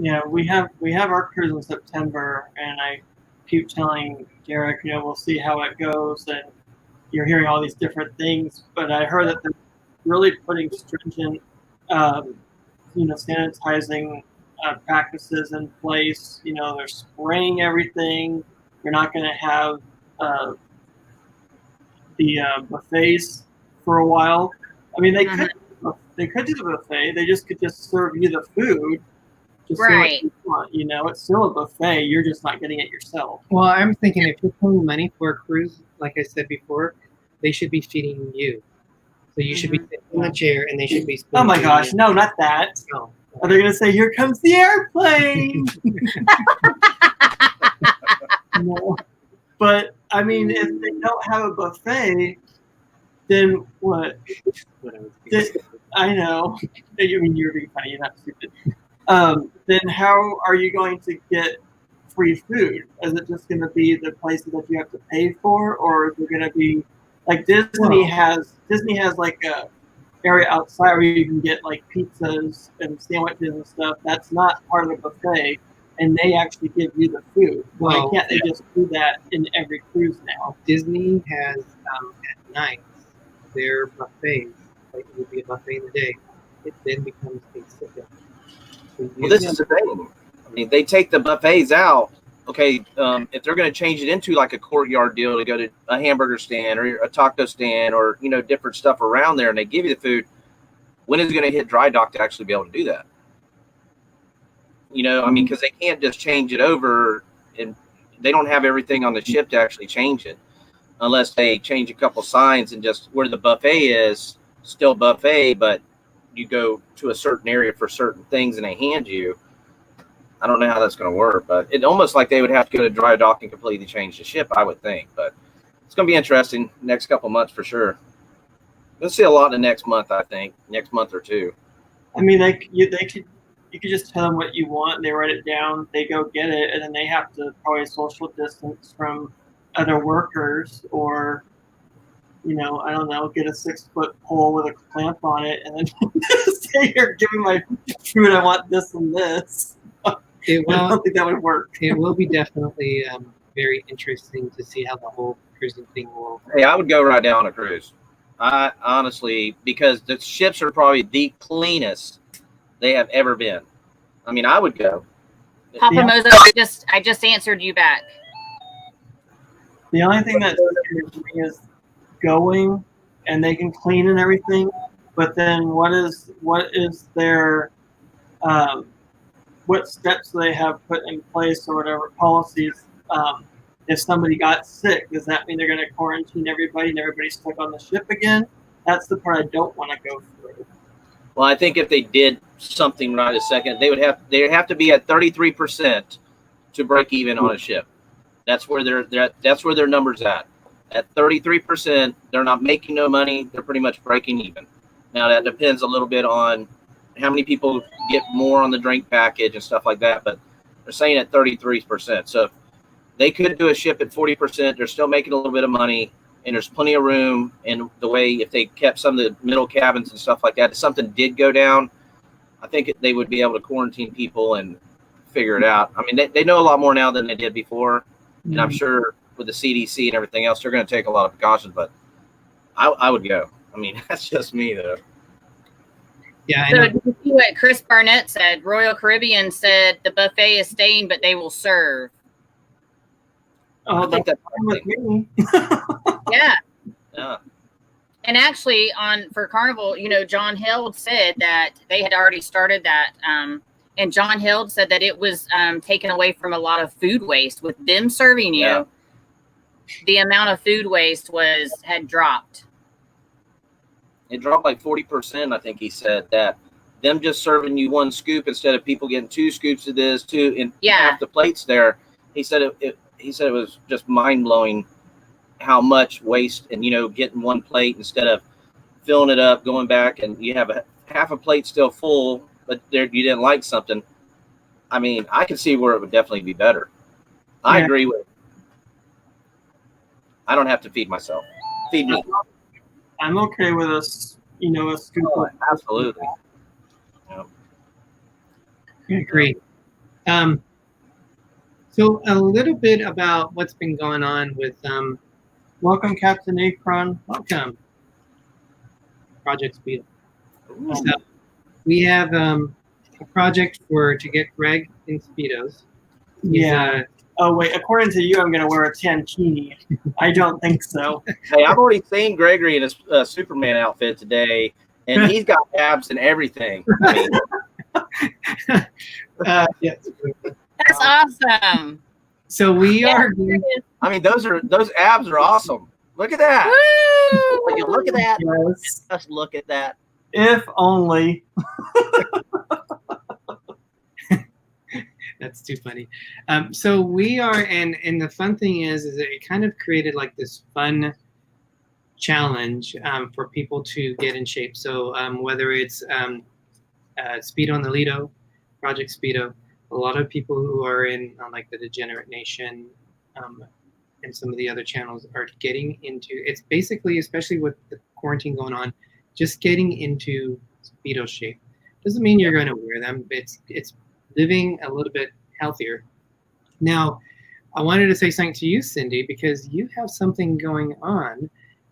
Yeah, we have our cruise in September, and I keep telling Derick, you know, we'll see how it goes, and you're hearing all these different things, but I heard that they're really putting stringent, sanitizing practices in place. You know, they're spraying everything. You're not going to have the buffets for a while. I mean, they could do the buffet. They could just serve you the food. Just right. You want, you know, it's still a buffet. You're just not getting it yourself. Well, I'm thinking if you're paying money for a cruise, like I said before, they should be feeding you. So you should be sitting in the chair, and they should be. Oh my gosh, no, not that. No. Are they going to say, "Here comes the airplane"? No. But I mean, if they don't have a buffet, then what? I know. I mean, you're being funny. You're not stupid. Then how are you going to get free food? Is it just going to be the places that you have to pay for, or is it going to be like Disney has like a area outside where you can get like pizzas and sandwiches and stuff? That's not part of the buffet, and they actually give you the food. Why can't they just do that in every cruise now? Disney has at night their buffets. Like it would be a buffet in the day. It then becomes a sit-down. Well, this is the thing. I mean, they take the buffets out. Okay, if they're going to change it into like a courtyard deal to go to a hamburger stand or a taco stand or, you know, different stuff around there, and they give you the food, when is it going to hit dry dock to actually be able to do that? You know, I mean, because they can't just change it over, and they don't have everything on the ship to actually change it unless they change a couple signs and just where the buffet is still buffet, but you go to a certain area for certain things and they hand you. I don't know how that's going to work, but it almost like they would have to go to dry dock and completely change the ship, I would think. But it's going to be interesting next couple months for sure. We'll see a lot in the next month, I think, next month or two. I mean, you could just tell them what you want, they write it down, they go get it, and then they have to probably social distance from other workers, or, you know, I don't know, get a 6-foot pole with a clamp on it, and then say, "Here, give me my food. I want this and this." I don't think that would work. It will be definitely very interesting to see how the whole cruising thing will. Hey, I would go right down on a cruise. I honestly, because the ships are probably the cleanest they have ever been. I mean, I would go. Papa Mozo, I just answered you back. The only thing that is going, and they can clean and everything, but then what is their what steps do they have put in place or whatever policies? If somebody got sick, does that mean they're going to quarantine everybody and everybody's stuck on the ship again? That's the part I don't want to go through. Well, I think if they did something right a second, they'd have to be at 33% to break even on a ship. That's where their numbers at. At 33%, they're not making no money. They're pretty much breaking even. Now that depends a little bit on how many people get more on the drink package and stuff like that, but they're saying at 33%. So if they could do a ship at 40%, they're still making a little bit of money, and there's plenty of room. And the way, if they kept some of the middle cabins and stuff like that, if something did go down, I think they would be able to quarantine people and figure it out. I mean, they know a lot more now than they did before, and I'm sure with the CDC and everything else, they're going to take a lot of precautions, but I would go. I mean, that's just me, though. Yeah, I So know. did you see what Chris Barnett said? Royal Caribbean said the buffet is staying, but they will serve. Oh, I think that's that's fine with me. Yeah. yeah. And actually, for Carnival, John Held said that they had already started that. And John Held said that it was taken away from a lot of food waste with them serving you. Yeah. The amount of food waste had dropped. It dropped like 40%. I think he said that them just serving you one scoop instead of people getting 2 scoops of this, and half the plates there. He said it was just mind blowing how much waste, and getting one plate instead of filling it up, going back, and you have half a plate still full, but you didn't like something. I mean, I can see where it would definitely be better. I agree with it. I don't have to feed myself. Feed me. I'm okay with a scoop. Oh, absolutely. I agree. So a little bit about what's been going on with Welcome, Captain Akron. welcome Project Speedo. Ooh. So we have a project to get Greg in Speedos. Yeah. Oh wait, according to you, I'm gonna wear a tankini. I don't think so. Hey, I've already seen Gregory in a Superman outfit today, and he's got abs and everything. I mean, Yes. That's awesome. So we are. I mean, those abs are awesome. Look at that. Woo! Would you look at that? Yes. Just look at that. If only. That's too funny. So we are, and the fun thing is that it kind of created like this fun challenge for people to get in shape. So whether it's Speedo on the Lido, Project Speedo, a lot of people who are on like the Degenerate Nation and some of the other channels are getting into. It's basically, especially with the quarantine going on, just getting into Speedo shape. Doesn't mean you're going to wear them. It's living a little bit healthier. Now, I wanted to say something to you, Cindy, because you have something going on,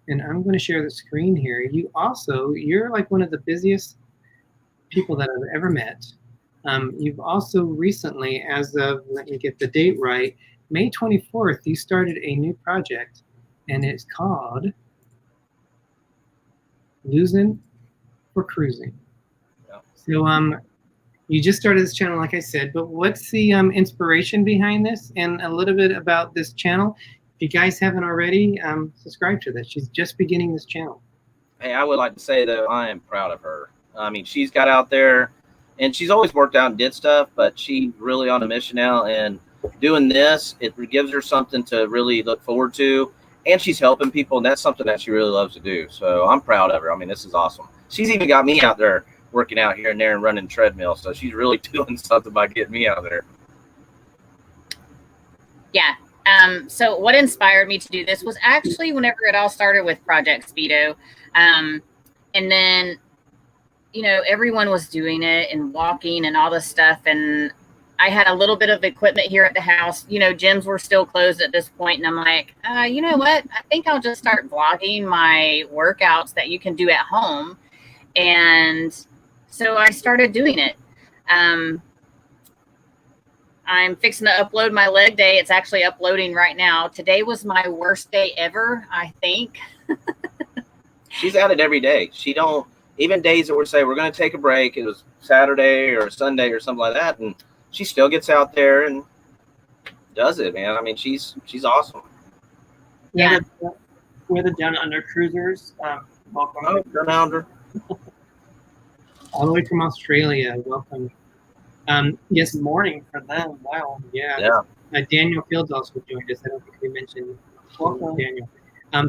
and I'm going to share the screen here. You're like one of the busiest people that I've ever met. You've also recently, as of, let me get the date right, May 24th, you started a new project, and it's called Losing for Cruising. Yeah. So you just started this channel, like I said, but what's the inspiration behind this, and a little bit about this channel? If you guys haven't already, subscribe to this. She's just beginning this channel. Hey, I would like to say that I am proud of her. I mean, she's got out there, and she's always worked out and did stuff, but she's really on a mission now, and doing this, it gives her something to really look forward to, and she's helping people, and that's something that she really loves to do. So I'm proud of her. I mean, this is awesome. She's even got me out there working out here and there and running treadmill, so she's really doing something by getting me out there. Yeah. So what inspired me to do this was actually whenever it all started with Project Speedo. And then, everyone was doing it and walking and all this stuff. And I had a little bit of equipment here at the house. Gyms were still closed at this point. And I'm like, you know what? I think I'll just start vlogging my workouts that you can do at home. And so I started doing it. I'm fixing to upload my leg day. It's actually uploading right now. Today was my worst day ever, I think. She's at it every day. She don't, even days that we say we're going to take a break. It was Saturday or Sunday or something like that, and she still gets out there and does it, man. I mean, she's awesome. Yeah. We're the Down Under Cruisers. Welcome. Oh, Down Under. All the way from Australia, welcome. Yes, Morning for them. Wow. yeah. Daniel Fields also joined us. I don't think we mentioned Daniel.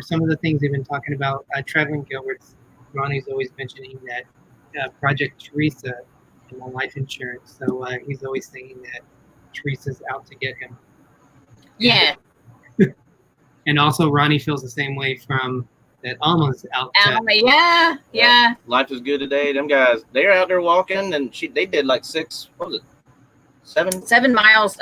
Some of the things they've been talking about, Traveling Gilbert's, Ronnie's always mentioning that Project Teresa and the life insurance. So he's always saying that Teresa's out to get him. Yeah. And also Ronnie feels the same way from that Alma's out. Yeah. Life is good today. Them guys, they're out there walking, and they did like 6, what was it, 7 miles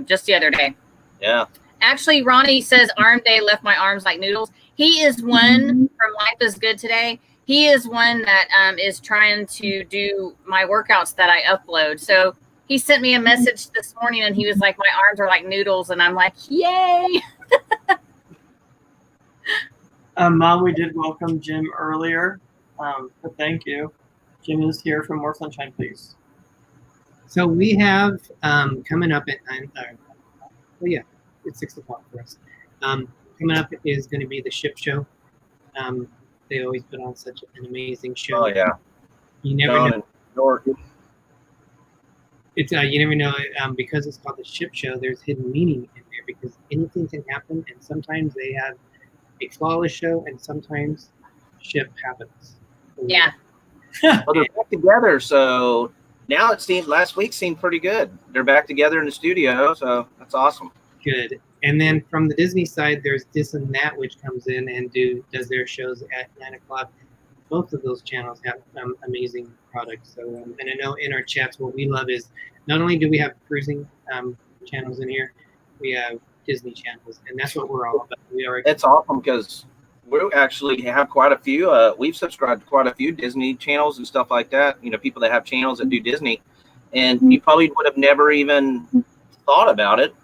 just the other day. Yeah. Actually, Ronnie says arm day left my arms like noodles. He is one from Life is Good Today. He is one that is trying to do my workouts that I upload. So He sent me a message this morning, and he was like, "My arms are like noodles," and I'm like, "Yay!" Mom, we did welcome Jim earlier, but thank you. Jim is here for More Sunshine, please. So we have coming up at 9. Well, yeah, it's 6 o'clock for us. Coming up is going to be the ship show. They always put on such an amazing show. Oh yeah. You never John know. and York. It's you never know because it's called the ship show. There's hidden meaning in there because anything can happen, and sometimes they have a flawless show, and sometimes ship happens. Yeah. Well, they're back together, so now it seemed last week seemed pretty good. They're back together in the studio, so that's awesome. Good. And then from the Disney side, there's This and That, which comes in and does their shows at 9 o'clock. Both of those channels have amazing products. So, and I know in our chats, what we love is not only do we have cruising channels in here, we have Disney channels, and that's what we're all about. It's awesome because we actually have quite a few. We've subscribed to quite a few Disney channels and stuff like that. You know, people that have channels that do Disney, and you probably would have never even thought about it.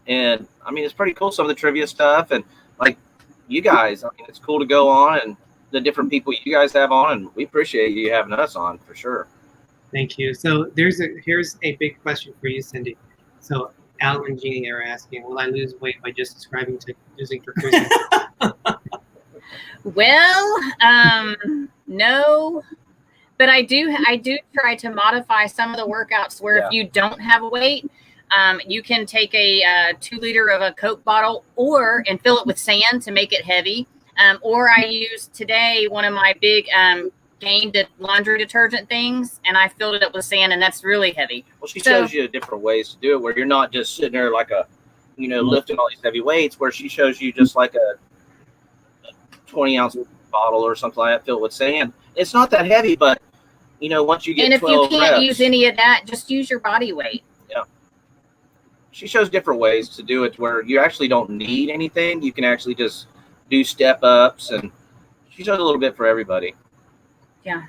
And I mean, it's pretty cool, some of the trivia stuff, and like you guys, I mean, it's cool to go on and the different people you guys have on, and we appreciate you having us on for sure. Thank you. So here's a big question for you, Cindy. So Al and Jeannie are asking, will I lose weight by just subscribing to using for cruising? Well, no, but I do try to modify some of the workouts where if you don't have weight, you can take a 2 liter of a Coke bottle and fill it with sand to make it heavy. Or I used today one of my big Gain laundry detergent things, and I filled it up with sand, and that's really heavy. Well, she shows you different ways to do it, where you're not just sitting there like lifting all these heavy weights, where she shows you just like a 20-ounce bottle or something like that filled with sand. It's not that heavy, but once you get and if 12 you can't reps, use any of that, just use your body weight. Yeah. She shows different ways to do it where you actually don't need anything. You can actually just do step ups, and she shows a little bit for everybody. Yeah.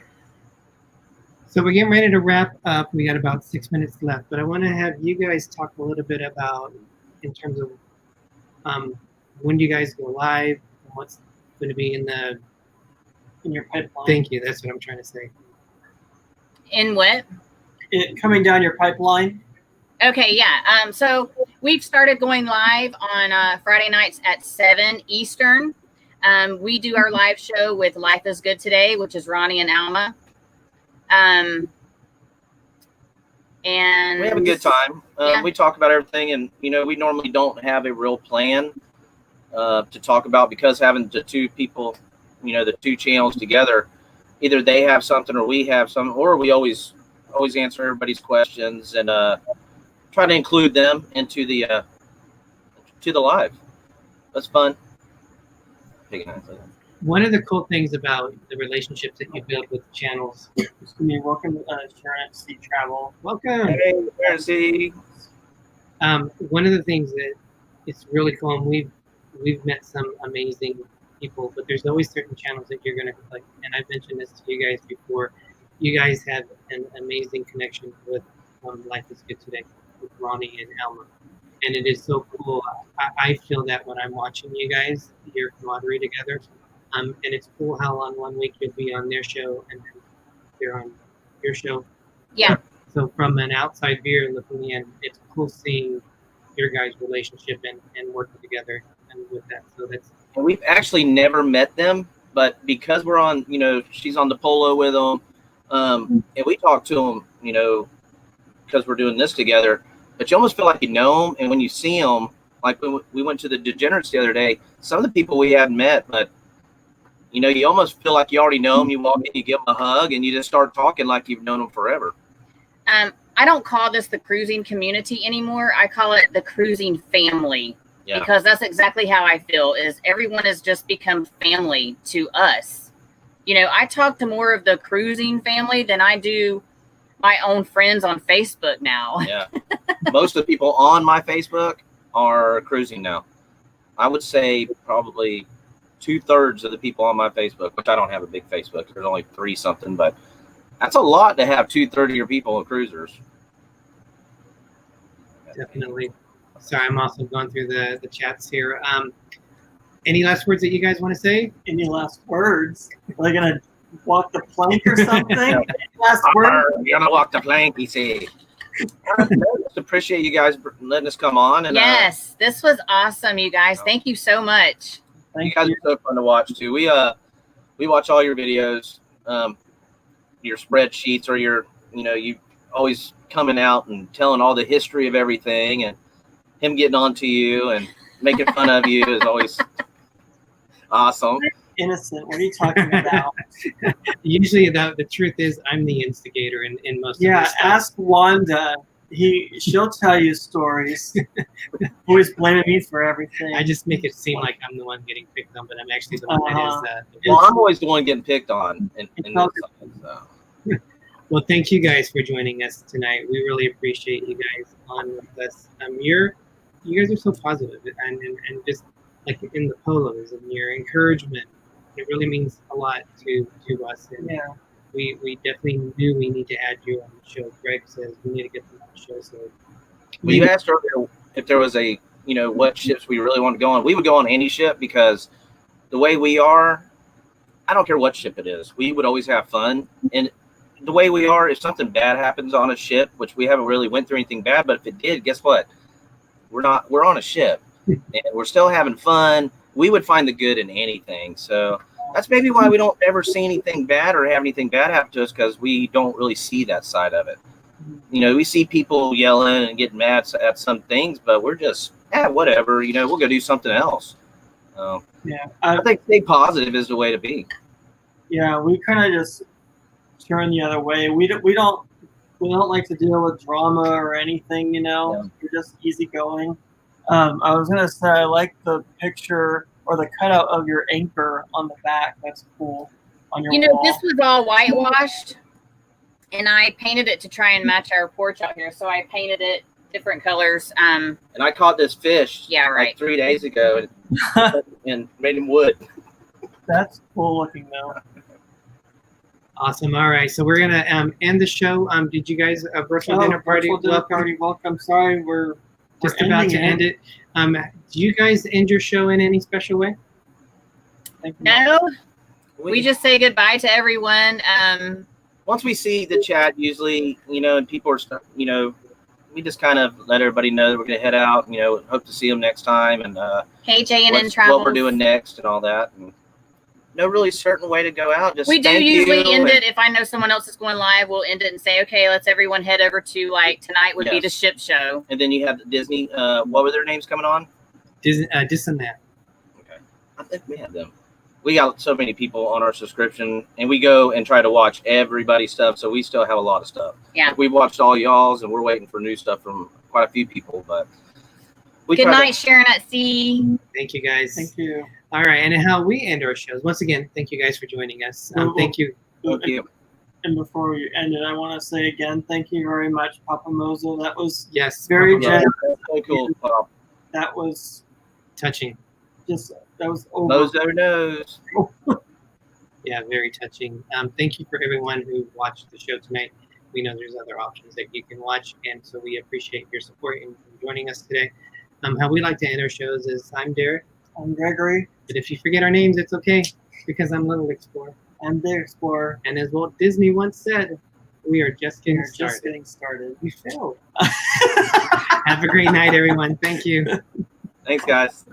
So we're getting ready to wrap up. We got about 6 minutes left, but I want to have you guys talk a little bit about, in terms of when do you guys go live, and what's going to be in your pipeline. Thank you. That's what I'm trying to say. In what? Coming down your pipeline. Okay, yeah. So we've started going live on Friday nights at 7 Eastern. We do our live show with Life is Good Today, which is Ronnie and Alma. And we have a good time. We talk about everything, and we normally don't have a real plan to talk about, because having the two people, the two channels together, either they have something or we have something, or we always answer everybody's questions and try to include them into the live. That's fun. One of the cool things about the relationships that you build with channels. Welcome, Sharon at Sea Travel. Welcome. Hey, Mercy. One of the things that it's really cool, and we've met some amazing people, but there's always certain channels that you're going to click. And I've mentioned this to you guys before. You guys have an amazing connection with Life is Good Today, with Ronnie and Alma. And it is so cool. I feel that when I'm watching you guys, your camaraderie together. And it's cool how on one week you'll be on their show and then they're on your show. Yeah. So from an outside viewer looking in, it's cool seeing your guys' relationship and working together and with that. So that's. And we've actually never met them, but because we're on, she's on the polo with them, and we talk to them, because we're doing this together. But you almost feel like you know them, and when you see them, like when we went to the Degenerates the other day, some of the people we hadn't met, but you almost feel like you already know them. You walk in, you give them a hug, and you just start talking like you've known them forever. I don't call this the cruising community anymore. I call it the cruising family, because that's exactly how I feel. Is everyone has just become family to us. I talk to more of the cruising family than I do my own friends on Facebook now. Yeah. Most of the people on my Facebook are cruising now. I would say probably 2/3 of the people on my Facebook, which I don't have a big Facebook. There's only 3 something, but that's a lot to have 2/3 of your people on cruisers. Definitely. Sorry, I'm also going through the chats here. Any last words that you guys want to say? Any last words? Are they gonna walk the plank or something? Any last words? You're gonna walk the plank, he said. Just appreciate you guys letting us come on. And Yes, this was awesome, you guys. Thank you so much. you guys are so fun to watch too. We watch all your videos, your spreadsheets, or you always coming out and telling all the history of everything, and him getting on to you and making fun of you is always awesome. Innocent. What are you talking about? Usually, the truth is, I'm the instigator in most of Yeah, this stuff. ask Wanda. She'll tell you stories. Always blaming me for everything. I just make it seem like I'm the one getting picked on, but I'm actually the one that is. Well, I'm always the one getting picked on. In this side, so. Well, thank you guys for joining us tonight. We really appreciate you guys on with us. You guys are so positive and just like in the polos and your encouragement. It really means a lot to us. And Yeah. we definitely knew we need to add you on the show. Greg says we need to get them on the show. So Well, you asked earlier if there was what ships we really want to go on. We would go on any ship because the way we are, I don't care what ship it is. We would always have fun. And the way we are, if something bad happens on a ship, which we haven't really went through anything bad, but if it did, guess what? We're on a ship and we're still having fun. We would find the good in anything. So that's maybe why we don't ever see anything bad or have anything bad happen to us, because we don't really see that side of it. We see people yelling and getting mad at some things, but we're just, whatever, we'll go do something else. Yeah. I think stay positive is the way to be. Yeah, we kind of just turn the other way. We don't like to deal with drama or anything, Yeah. We're just easygoing. I was gonna say I like the picture or the cutout of your anchor on the back. That's cool on your wall. This was all whitewashed, and I painted it to try and match our porch out here. So I painted it different colors. And I caught this fish right. like 3 days ago and made him wood. That's cool looking though. Awesome. All right, so we're gonna end the show. Did you guys virtual dinner party? Welcome. Sorry, we're just about to end it. Do you guys end your show in any special way? No, we just say goodbye to everyone. Once we see the chat, usually, and people are, we just kind of let everybody know that we're going to head out, hope to see them next time. And hey, J&N Travels. What we're doing next and all that. And no really certain way to go out. Just we do usually end it. If I know someone else is going live, we'll end it and say, okay, let's everyone head over to tonight would be the ship show. And then you have the Dizney. What were their names coming on? Dizney. Okay. I think we have them. We got so many people on our subscription, and we go and try to watch everybody's stuff. So we still have a lot of stuff. Yeah. We watched all y'all's, and we're waiting for new stuff from quite a few people. But good night, Sharon at sea. Thank you, guys. Thank you. All right, and how we end our shows. Once again, thank you guys for joining us. Thank you. Thank you. And before we end it, I want to say again, thank you very much, Papa Mozo. That was very generous. Very cool, Pop. That was touching. That was over. Mozo knows. Yeah, very touching. Thank you for everyone who watched the show tonight. We know there's other options that you can watch, and so we appreciate your support and joining us today. How we like to end our shows is I'm Derick. I'm Gregory. But if you forget our names, it's okay, because I'm Little Explorer. I'm the Explorer. And as Walt Disney once said, we are just getting started. Just getting started. We failed. Have a great night, everyone. Thank you. Thanks, guys.